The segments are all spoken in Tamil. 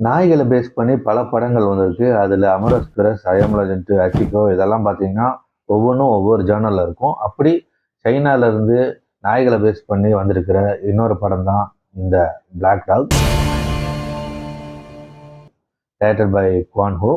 நாய்களை பேஸ் பண்ணி பல படங்கள் வந்திருக்கு. அதில் அமர் எக்ஸ்பிரஸ், ஐஎம் லெஜண்ட், அச்சிகோ இதெல்லாம் பார்த்தீங்கன்னா ஒவ்வொன்றும் ஒவ்வொரு ஜேர்னலில் இருக்கும். அப்படி சைனாலேருந்து நாய்களை பேஸ் பண்ணி வந்திருக்கிற இன்னொரு படம் தான் இந்த black dog, directed by Guan Hu.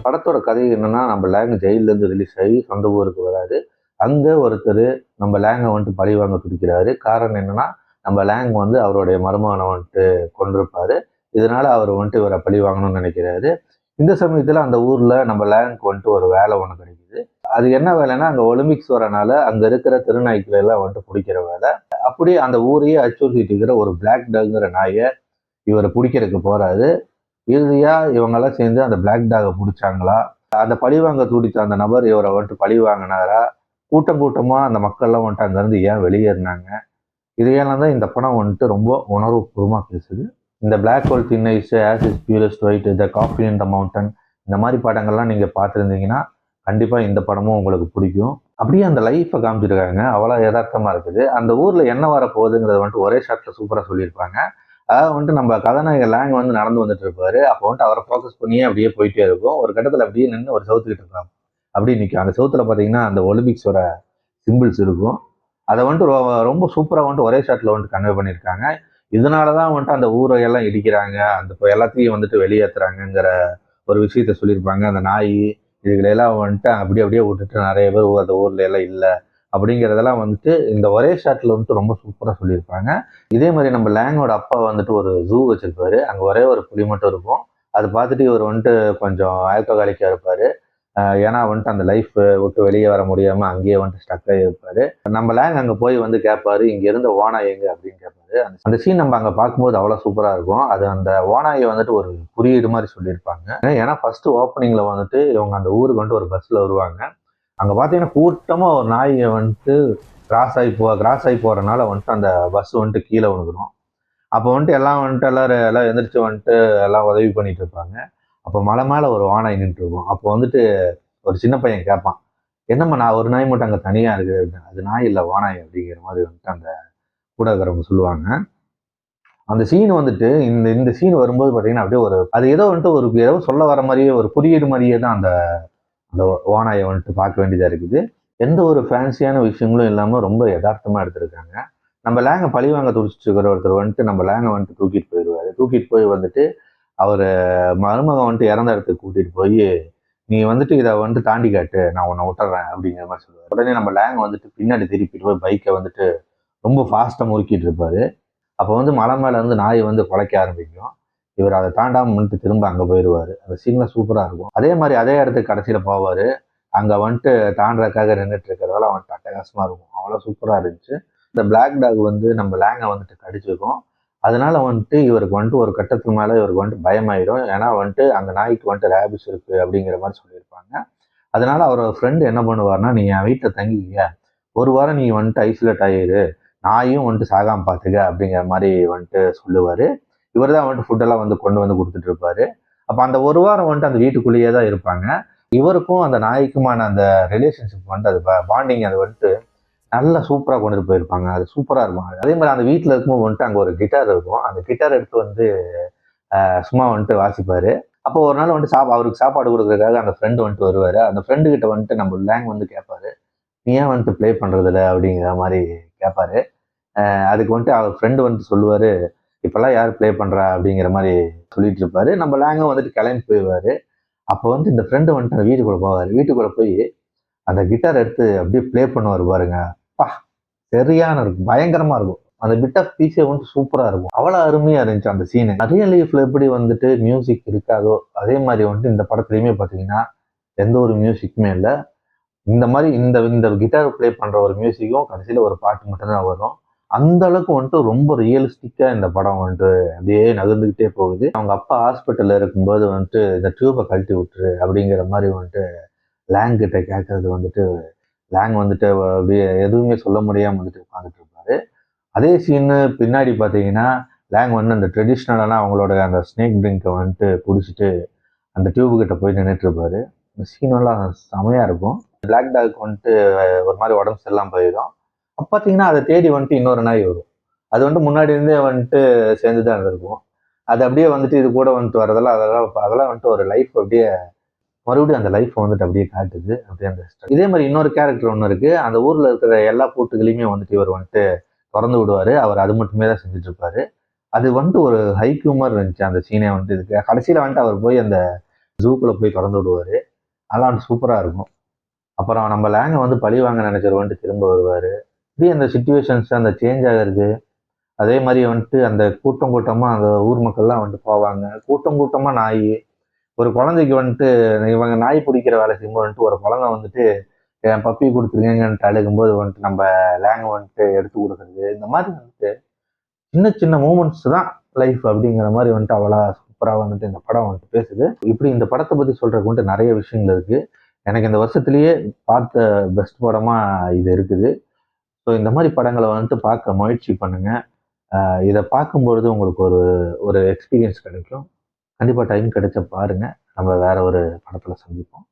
படத்தோட கதை என்னன்னா, நம்ம லேங் ஜெயிலேருந்து ரிலீஸ் ஆகி சொந்த ஊருக்கு வராது. அங்கே ஒருத்தர் நம்ம லேங்கை வந்துட்டு பழி வாங்க துடிக்கிறாரு. காரணம் என்னன்னா, நம்ம லேங் வந்து அவருடைய மருமகனை வந்துட்டு கொண்டிருப்பாரு. இதனால அவர் வந்துட்டு இவரை பழி வாங்கணும்னு நினைக்கிறாரு. இந்த சமயத்தில் அந்த ஊரில் நம்ம லேங்க்கு வந்துட்டு ஒரு வேலை ஒன்று கிடைக்குது. அது என்ன வேலைன்னா, அங்கே ஒலிம்பிக்ஸ் வரனால அங்கே இருக்கிற திருநாய்க்களை எல்லாம் வந்துட்டு பிடிக்கிற வேலை. அப்படி அந்த ஊரையே அச்சுறுத்திட்டு இருக்கிற ஒரு பிளாக் டாக்ங்கிற நாயை இவரை பிடிக்கிறதுக்கு போறாரு. இறுதியா இவங்கெல்லாம் சேர்ந்து அந்த பிளாக் டாகை பிடிச்சாங்களா, அந்த பழிவாங்க துடித்த அந்த நபர் இவரை வந்துட்டு பழி வாங்கினாரா, கூட்டம் கூட்டமா அந்த மக்கள்லாம் வந்துட்டு அங்கேருந்து ஏன் வெளியேறினாங்க, இதையெல்லாம் தான் இந்த படம் வந்துட்டு ரொம்ப உணர்வுபூர்வமாக பேசுது. இந்த black coal thin ice, ash is purest white, the coffee in the mountain, இந்த மாதிரி படங்கள்லாம் நீங்கள் பார்த்துருந்தீங்கன்னா கண்டிப்பாக இந்த படமும் உங்களுக்கு பிடிக்கும். அப்படியே அந்த லைஃப்பை காமிச்சிருக்காங்க, அவ்வளோ யதார்த்தமாக இருக்குது. அந்த ஊரில் என்ன வர போகுதுங்கிறத வந்துட்டு ஒரே ஷாட்டில் சூப்பராக சொல்லியிருப்பாங்க. அதாவது வந்துட்டு நம்ம கதாநாயகர் லேங் வந்து நடந்து வந்துட்டு இருப்பாரு. அப்போ வந்துட்டு அவரை ஃபோக்கஸ் பண்ணியே அப்படியே போயிட்டே இருக்கும். ஒரு கட்டத்தில் அப்படியே நின்று ஒரு சவுத்துக்கிட்டு இருப்பாங்க, அப்படி நிற்கும். அந்த சவுத்தில் பார்த்தீங்கன்னா அந்த ஒலிம்பிக்ஸோட சிம்பிள்ஸ் இருக்கும். அதை வந்துட்டு ரொம்ப சூப்பராக வந்துட்டு ஒரே ஷாட்டில் வந்துட்டு கன்வே பண்ணியிருக்காங்க. இதனால தான் வந்துட்டு அந்த ஊரையெல்லாம் இடிக்கிறாங்க, அந்த எல்லாத்தையும் வந்துட்டு வெளியேற்றுறாங்கங்கிற ஒரு விஷயத்த சொல்லியிருப்பாங்க. அந்த நாய் இதுகளெல்லாம் வந்துட்டு அப்படியே விட்டுட்டு நிறைய பேர் அந்த ஊர்ல எல்லாம் இல்லை அப்படிங்கிறதெல்லாம் வந்துட்டு இந்த ஒரே ஷாட்டில் வந்துட்டு ரொம்ப சூப்பராக சொல்லியிருப்பாங்க. இதே மாதிரி நம்ம லேங்கோட அப்பா வந்துட்டு ஒரு ஜூ வச்சிருப்பாரு. அங்கே ஒரே ஒரு புலி மட்டும் இருக்கும். அதை பார்த்துட்டு இவர் வந்துட்டு கொஞ்சம் ஆல்கஹாலிக்காக இருப்பார். ஏன்னா வந்துட்டு அந்த லைஃப் விட்டு வெளியே வர முடியாமல் அங்கேயே வந்துட்டு ஸ்டக் ஆகியிருப்பாரு. நம்ம லேங் அங்கே போய் வந்து கேட்பாரு, இங்கே இருந்த ஓனாய் எங்க அப்படின்னு கேட்பாரு. அந்த சீன் நம்ம அங்கே பார்க்கும்போது அவ்வளோ சூப்பராக இருக்கும். அது அந்த ஓனாயை வந்துட்டு ஒரு குறியீடு மாதிரி சொல்லியிருப்பாங்க. ஏன்னா ஃபர்ஸ்ட் ஓப்பனிங்கில் வந்துட்டு இவங்க அந்த ஊருக்கு வந்துட்டு ஒரு பஸ்ஸில் வருவாங்க. அங்கே பார்த்தீங்கன்னா கூட்டமாக ஒரு நாயை வந்துட்டு கிராஸ் ஆகி போகிறனால வந்துட்டு அந்த பஸ் வந்துட்டு கீழே விழுந்துடும். அப்போ வந்துட்டு எல்லாம் எந்திரிச்சு வந்துட்டு எல்லாம் உதவி பண்ணிட்டு இருப்பாங்க. அப்போ மலை மேலே ஒரு ஓனாய் நின்று இருக்கும். அப்போ வந்துட்டு ஒரு சின்ன பையன் கேட்பான், என்னம்மா நான் ஒரு நாய் மட்டும் அங்கே தனியாக இருக்குது, அது நாய் இல்லை ஓனாய் அப்படிங்கிற மாதிரி வந்துட்டு அந்த கூட இருக்கிறவங்க சொல்லுவாங்க. அந்த சீன் வந்துட்டு இந்த இந்த சீன் வரும்போது பார்த்தீங்கன்னா அப்படியே அது ஏதோ வந்துட்டு ஏதோ சொல்ல வர மாதிரியே ஒரு குறியீடு மாதிரியே தான் அந்த அந்த ஓனாயை வந்துட்டு பார்க்க வேண்டியதாக இருக்குது. எந்த ஒரு ஃபேன்சியான விஷயங்களும் இல்லாமல் ரொம்ப யதார்த்தமாக எடுத்திருக்காங்க. நம்ம லேங்கை பழிவாங்க துடிச்சிட்டு இருக்கிற ஒருத்தர் வந்துட்டு நம்ம லேங்கை வந்துட்டு தூக்கிட்டு போயிடுவார். தூக்கிட்டு போய் வந்துட்டு அவர் மருமகன் வந்துட்டு இறந்த இடத்துக்கு கூட்டிகிட்டு போய், நீ வந்துட்டு இதை வந்துட்டு தாண்டி காட்டு, நான் உன்னை விட்டுறேன் அப்படிங்கிற மாதிரி சொல்லுவார். உடனே நம்ம லேங் வந்துட்டு பின்னாடி திருப்பிட்டு போய் பைக்கை வந்துட்டு ரொம்ப ஃபாஸ்ட்டாக முறுக்கிட்டு இருப்பார். அப்போ வந்து மலை மேலே வந்து நாய் வந்து குலைக்க ஆரம்பிக்கும். இவர் அதை தாண்டாமல் வந்துட்டு திரும்ப அங்கே போயிடுவார். அந்த சீன்லாம் சூப்பராக இருக்கும். அதே மாதிரி அதே இடத்துக்கு கடைசியில் போவார். அங்கே வந்துட்டு தாண்டறதுக்காக நின்றுட்டு இருக்கிறதெல்லாம் வந்துட்டு அட்டகாசமாக இருக்கும். அவ்வளோ சூப்பராக இருந்துச்சு. இந்த பிளாக் டாக் வந்து நம்ம லேங்கை வந்துட்டு கடிச்சிருக்கும். அதனால வந்துட்டு இவருக்கு வந்துட்டு ஒரு கட்டத்துக்கு மேலே இவருக்கு வந்துட்டு பயமாயிடும். ஏன்னா வந்துட்டு அந்த நாய்க்கு வந்துட்டு ரேபிஸ் இருக்கு அப்படிங்கிற மாதிரி சொல்லியிருப்பாங்க. அதனால அவரோட ஃப்ரெண்டு என்ன பண்ணுவார்னா, நீ என் வீட்டில் தங்கிக்க, ஒரு வாரம் நீ வந்துட்டு ஐசோலேட் ஆகிரு, நாயும் வந்துட்டு சாகாமல் பார்த்துக்க அப்படிங்கிற மாதிரி வந்துட்டு சொல்லுவார். இவர் தான் வந்துட்டு ஃபுட்டெல்லாம் வந்து கொண்டு வந்து கொடுத்துட்டு இருப்பாரு. அப்போ அந்த ஒரு வாரம் வந்துட்டு அந்த வீட்டுக்குள்ளேயே தான் இருப்பாங்க. இவருக்கும் அந்த நாய்க்குமான அந்த ரிலேஷன்ஷிப் வந்துட்டு அது பாண்டிங் அது வந்துட்டு நல்லா சூப்பராக கொண்டுட்டு போயிருப்பாங்க. அது சூப்பராக இருக்கும். அதே மாதிரி அந்த வீட்டில் இருக்கும்போது வந்துட்டு அங்கே ஒரு கிட்டார் இருக்கும். அந்த கிட்டார் எடுத்து வந்து சும்மா வந்துட்டு வாசிப்பார். அப்போ ஒரு நாள் வந்துட்டு அவருக்கு சாப்பாடு கொடுக்குறதுக்காக அந்த ஃப்ரெண்டு வந்துட்டு வருவார். அந்த ஃப்ரெண்டு கிட்ட வந்துட்டு நம்ம லேங் வந்து கேட்பாரு, நீ ஏன் வந்துட்டு ப்ளே பண்ணுறதில்ல அப்படிங்கிற மாதிரி கேட்பாரு. அதுக்கு வந்துட்டு அவர் ஃப்ரெண்டு வந்துட்டு சொல்லுவார், இப்போல்லாம் யார் ப்ளே பண்ணுறா அப்படிங்கிற மாதிரி சொல்லிட்டு இருப்பாரு. நம்ம லேங்கும் வந்துட்டு கிளம்பி போயிடுவார். அப்போ வந்து இந்த ஃப்ரெண்டு வந்துட்டு அந்த வீட்டுக்குள்ளே போவார். வீட்டுக்குள்ளே போய் அந்த கிட்டார் எடுத்து அப்படியே ப்ளே பண்ணுவார் பாருங்க. சரியான இருக்கும், பயங்கரமா இருக்கும். அந்த பிட் ஆஃப் பீஸே வந்துட்டு சூப்பரா இருக்கும். அவ்வளோ அருமையா இருந்துச்சு அந்த சீனு. ரியல் லைஃப்ல எப்படி வந்துட்டு மியூசிக் இருக்காதோ அதே மாதிரி வந்துட்டு இந்த படத்துலையுமே பார்த்தீங்கன்னா எந்த ஒரு மியூசிக்குமே இல்லை. இந்த மாதிரி இந்த இந்த கிட்டார் ப்ளே பண்ற ஒரு மியூசிக்கும் கடைசியில ஒரு பாட்டு மட்டும்தான் வரும். அந்த அளவுக்கு வந்துட்டு ரொம்ப ரியலிஸ்டிக்கா இந்த படம் வந்துட்டு அப்படியே நகர்ந்துகிட்டே போகுது. அவங்க அப்பா ஹாஸ்பிட்டல்ல இருக்கும்போது வந்துட்டு இந்த டியூபை கழட்டி விட்டுரு அப்படிங்கிற மாதிரி வந்துட்டு லேங் கிட்ட கேட்கறது வந்துட்டு லேங் வந்துட்டு அப்படியே எதுவுமே சொல்ல முடியாமல் வந்துட்டு உட்காந்துட்டு இருப்பாரு. அதே சீனு பின்னாடி பார்த்தீங்கன்னா லேங் வந்து அந்த ட்ரெடிஷ்னலான அவங்களோட அந்த ஸ்னேக் ட்ரிங்கை வந்துட்டு குடிச்சிட்டு அந்த டியூபு கிட்ட போய் நின்றுட்டு இருப்பாரு. அந்த சீனெல்லாம் செமையாக இருக்கும். பிளாக் டாக் வந்துட்டு ஒரு மாதிரி உடம்பு சரியில்லாமல் போயிடும். அப்போ பார்த்தீங்கன்னா அதை தேடி வந்துட்டு இன்னொரு நாய் வரும். அது வந்துட்டு முன்னாடி இருந்தே வந்துட்டு சேர்ந்து தான் இருந்திருக்கும். அது அப்படியே வந்துட்டு இது கூட வந்துட்டு வரதெல்லாம் அதெல்லாம் வந்துட்டு ஒரு லைஃப் அப்படியே மறுபடியும் அந்த லைஃப் வந்துட்டு அப்படியே காட்டுது. அப்படியே அந்த இதே மாதிரி இன்னொரு கேரக்டர் ஒன்று இருக்கு. அந்த ஊர்ல இருக்கிற எல்லா பூட்டுகளையுமே வந்துட்டு இவர் வந்துட்டு திறந்து விடுவாரு. அவர் அது மட்டுமே தான் செஞ்சுட்டு இருப்பாரு. அது வந்துட்டு ஒரு ஹைக்கூ மாதிரி இருந்துச்சு அந்த சீனே வந்துட்டு. இதுக்கு கடைசியில வந்துட்டு அவர் போய் அந்த ஜூக்குள்ள போய் திறந்து விடுவாரு. அதெல்லாம் வந்துட்டு சூப்பரா இருக்கும். அப்புறம் நம்ம லேங்க வந்து பழி வாங்க நினைச்சவர் வந்துட்டு திரும்ப வருவாரு. இப்படியே அந்த சிச்சுவேஷன்ஸ் அந்த சேஞ்ச் ஆகுறது. அதே மாதிரி வந்துட்டு அந்த கூட்டம் கூட்டமா அந்த ஊர் மக்கள்லாம் வந்துட்டு போவாங்க. கூட்டம் கூட்டமா நாய். ஒரு குழந்தைக்கு வந்துட்டு இவங்க நாய் பிடிக்கிற வேலை செய்யும்போது வந்துட்டு ஒரு குழந்தை வந்துட்டு என் பப்பி கொடுத்துருங்கன்ட்டு அழுகும்போது வந்துட்டு நம்ம லேங் வந்துட்டு எடுத்து கொடுக்குறது. இந்த மாதிரி வந்துட்டு சின்ன சின்ன மூமெண்ட்ஸ் தான் லைஃப் அப்படிங்கிற மாதிரி வந்துட்டு அவ்வளோ சூப்பராக வந்துட்டு இந்த படம் வந்துட்டு பேசுது. இப்படி இந்த படத்தை பற்றி சொல்றதுக்கு வந்துட்டு நிறைய விஷயங்கள் இருக்கு. எனக்கு இந்த வருஷத்துலேயே பார்த்த பெஸ்ட் படமா இது இருக்குது. ஸோ இந்த மாதிரி படங்களை வந்துட்டு பார்க்க முயற்சி பண்ணுங்க. இதை பார்க்கும்பொழுது உங்களுக்கு ஒரு ஒரு எக்ஸ்பீரியன்ஸ் கிடைக்கும். கண்டிப்பாக டைம் கிடைச்ச பாருங்க. நம்ம வேற ஒரு படத்துல சந்திப்போம்.